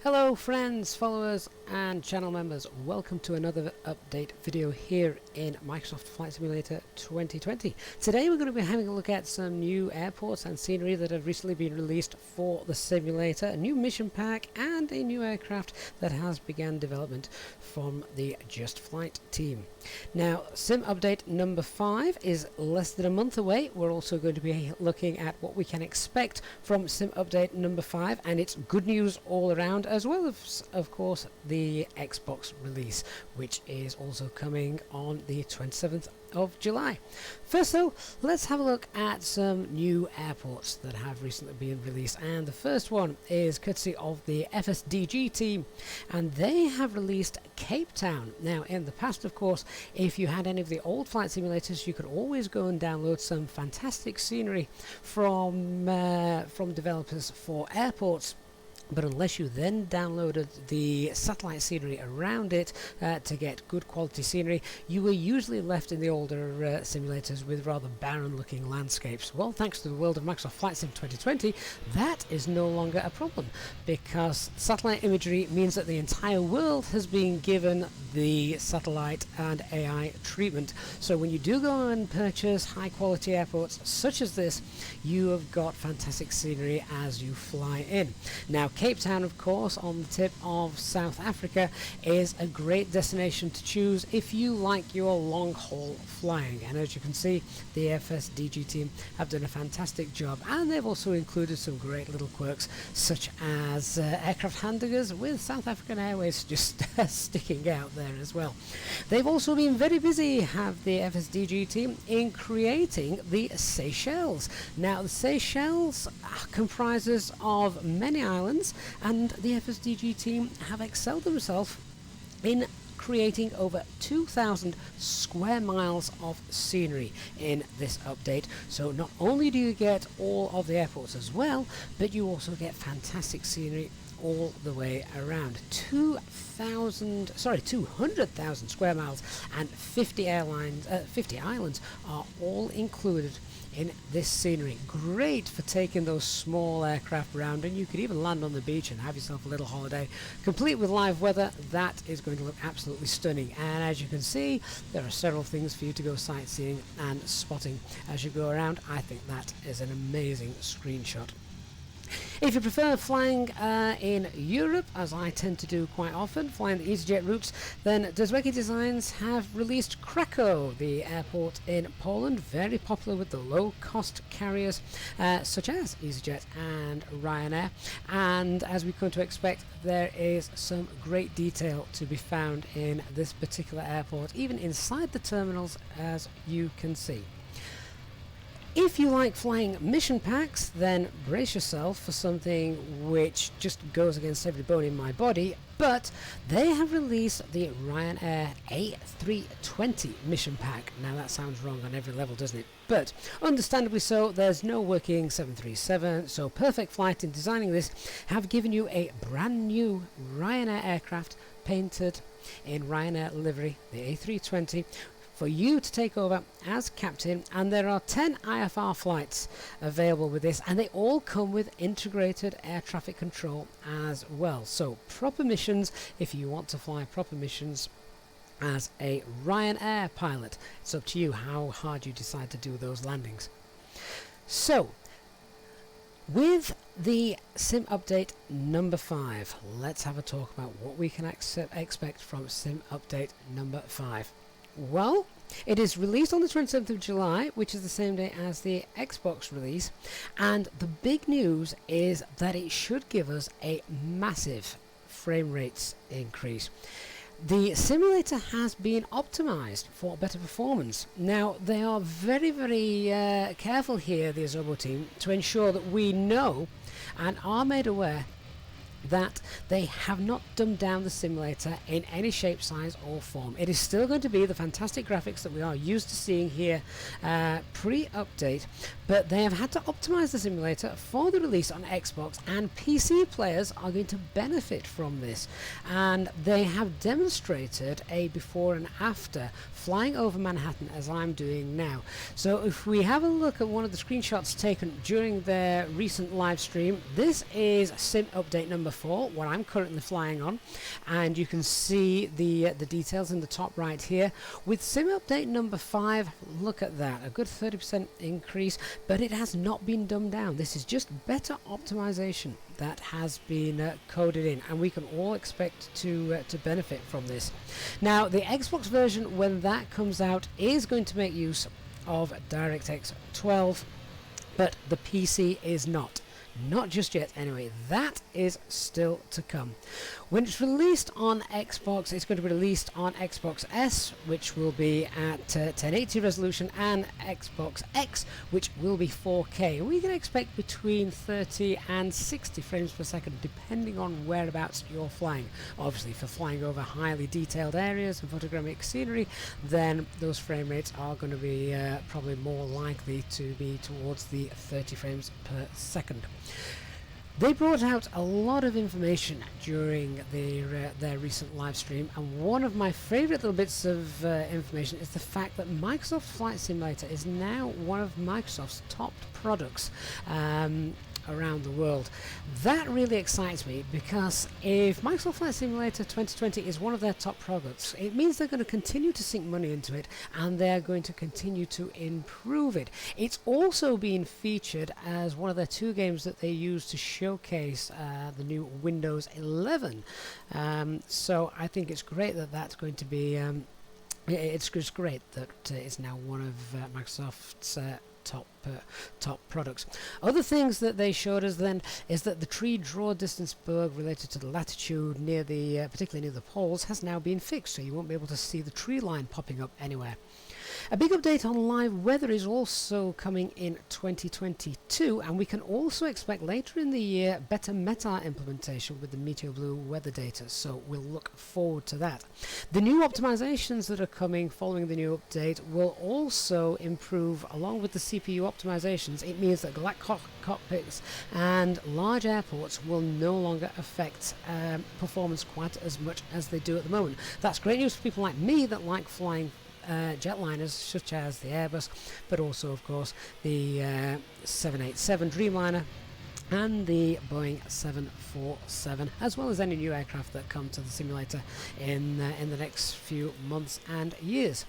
Hello friends, followers and channel members, welcome to another update video here in Microsoft Flight Simulator 2020. Today we're going to be having a look at some new airports and scenery that have recently been released for the simulator, a new mission pack and a new aircraft that has begun development from the Just Flight team. Now, Sim Update number 5 is less than a month away. We're also going to be looking at what we can expect from Sim Update number 5, and it's good news all around, as well as, of course, the Xbox release, which is also coming on the 27th of July. First though, let's have a look at some new airports that have recently been released, and the first one is courtesy of the FSDG team, and they have released Cape Town. Now, in the past, of course, if you had any of the old flight simulators, you could always go and download some fantastic scenery from developers for airports. But unless you then downloaded the satellite scenery around it to get good quality scenery, you were usually left in the older simulators with rather barren looking landscapes. Well, thanks to the world of Microsoft Flight Sim 2020, that is no longer a problem, because satellite imagery means that the entire world has been given the satellite and AI treatment. So when you do go and purchase high quality airports such as this, you have got fantastic scenery as you fly in. Now, Cape Town, of course, on the tip of South Africa, is a great destination to choose if you like your long-haul flying. And as you can see, the FSDG team have done a fantastic job, and they've also included some great little quirks, such as aircraft handlers with South African Airways just sticking out there as well. They've also been very busy, have the FSDG team, in creating the Seychelles. Now, the Seychelles comprises of many islands, and the FSDG team have excelled themselves in creating over 2,000 square miles of scenery in this update. So not only do you get all of the airports as well, but you also get fantastic scenery all the way around. 200,000 square miles and 50 islands are all included in this scenery. Great for taking those small aircraft around, and you could even land on the beach and have yourself a little holiday, complete with live weather. That is going to look absolutely stunning, and as you can see, there are several things for you to go sightseeing and spotting as you go around. I think that is an amazing screenshot. If you prefer flying in Europe, as I tend to do quite often, flying the EasyJet routes, then Dozweki Designs have released Krakow, the airport in Poland, very popular with the low-cost carriers such as EasyJet and Ryanair. And as we come to expect, there is some great detail to be found in this particular airport, even inside the terminals, as you can see. If you like flying mission packs, then brace yourself for something which just goes against every bone in my body, but they have released the Ryanair A320 mission pack. Now that sounds wrong on every level, doesn't it? But understandably so. There's no working 737, so Perfect Flight, in designing this, have given you a brand new Ryanair aircraft painted in Ryanair livery, the A320, for you to take over as captain, and there are 10 IFR flights available with this, and they all come with integrated air traffic control as well. So proper missions, if you want to fly proper missions as a Ryanair pilot, it's up to you how hard you decide to do those landings. So with the Sim Update number 5, let's have a talk about what we can expect from Sim Update number 5. Well, it is released on the 27th of July, which is the same day as the Xbox release, and the big news is that it should give us a massive frame rates increase. The simulator has been optimized for better performance. Now, they are very, very careful here, the Asobo team, to ensure that we know and are made aware that they have not dumbed down the simulator in any shape, size or form. It is still going to be the fantastic graphics that we are used to seeing here pre-update, but they have had to optimize the simulator for the release on Xbox, and PC players are going to benefit from this, and they have demonstrated a before and after flying over Manhattan as I'm doing now. So if we have a look at one of the screenshots taken during their recent live stream, this is Sim Update number before, what I'm currently flying on, and you can see the details in the top right here. With Sim Update number 5, look at that, a good 30% increase, but it has not been dumbed down. This is just better optimization that has been coded in, and we can all expect to benefit from this. Now, the Xbox version, when that comes out, is going to make use of DirectX 12, but the PC is not just yet anyway. That is still to come. When it's released on Xbox, it's going to be released on Xbox S, which will be at 1080 resolution, and Xbox X, which will be 4K. We can expect between 30 and 60 frames per second, depending on whereabouts you're flying. Obviously, if you're flying over highly detailed areas and photogrammic scenery, then those frame rates are going to be probably more likely to be towards the 30 frames per second. They brought out a lot of information during their recent live stream, and one of my favourite little bits of information is the fact that Microsoft Flight Simulator is now one of Microsoft's top products around the world. That really excites me, because if Microsoft Flight Simulator 2020 is one of their top products, it means they're going to continue to sink money into it, and they're going to continue to improve it. It's also been featured as one of their 2 games that they use to showcase the new Windows 11. So I think it's great that that's going to be it's just great that it's now one of Microsoft's top products. Other things that they showed us then is that the tree draw distance bug related to the latitude near the particularly near the poles has now been fixed, so you won't be able to see the tree line popping up anywhere. A big update on live weather is also coming in 2022, and we can also expect later in the year better meta implementation with the Meteor Blue weather data, so we'll look forward to that. The new optimizations that are coming following the new update will also improve along with the CPU optimizations. It means that galactic cockpits and large airports will no longer affect performance quite as much as they do at the moment. That's great news for people like me that like flying jetliners such as the Airbus, but also of course the 787 Dreamliner and the Boeing 747, as well as any new aircraft that come to the simulator in the next few months and years.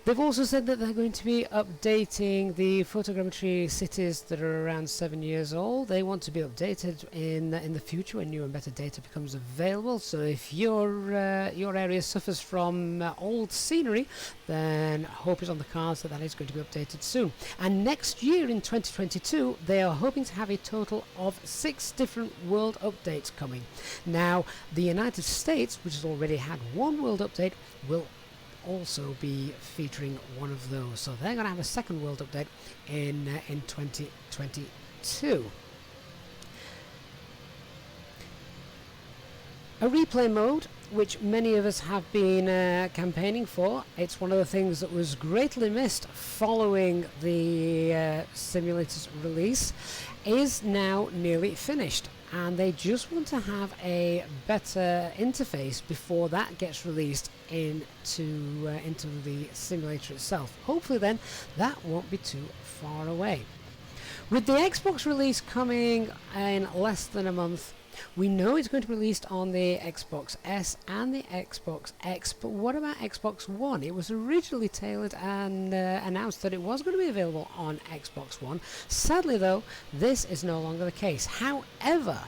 They've also said that they're going to be updating the photogrammetry cities that are around 7 years old. They want to be updated in the future when new and better data becomes available. So if your area suffers from old scenery, then hope is on the cards that that is going to be updated soon. And next year in 2022, they are hoping to have a total of 6 different world updates coming. Now, the United States, which has already had one world update, will also be featuring one of those, so they're going to have a second world update in 2022. A replay mode, which many of us have been campaigning for. It's one of the things that was greatly missed following the simulator's release, is now nearly finished, and they just want to have a better interface before that gets released into the simulator itself. Hopefully then that won't be too far away. With the Xbox release coming in less than a month, we know it's going to be released on the Xbox S and the Xbox X, but what about Xbox One? It was originally tailored and announced that it was going to be available on Xbox One. Sadly though, this is no longer the case. However,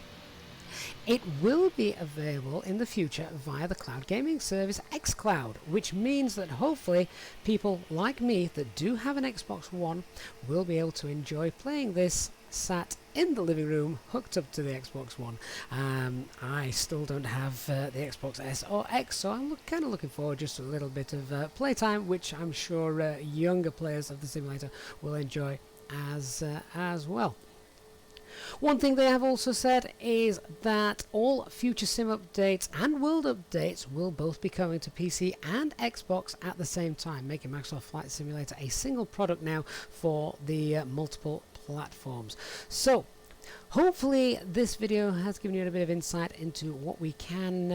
it will be available in the future via the cloud gaming service xCloud, which means that hopefully people like me that do have an Xbox One will be able to enjoy playing this sat in the living room hooked up to the Xbox One. I still don't have the Xbox S or X, so I'm kind of looking forward just to a little bit of playtime, which I'm sure younger players of the simulator will enjoy as well. One thing they have also said is that all future sim updates and world updates will both be coming to PC and Xbox at the same time, making Microsoft Flight Simulator a single product now for the multiple platforms. So Hopefully this video has given you a bit of insight into what we can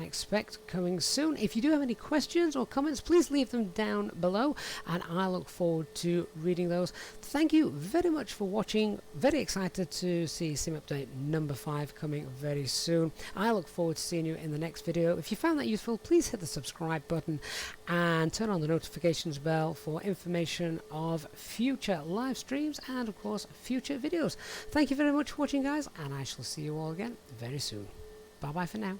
expect coming soon. If you do have any questions or comments, please leave them down below and I look forward to reading those. Thank you very much for watching. Very excited to see Sim Update number 5 coming very soon. I look forward to seeing you in the next video. If you found that useful, please hit the subscribe button and turn on the notifications bell for information of future live streams and of course future videos. Thank you very much for watching, guys, and I shall see you all again very soon. Bye bye for now.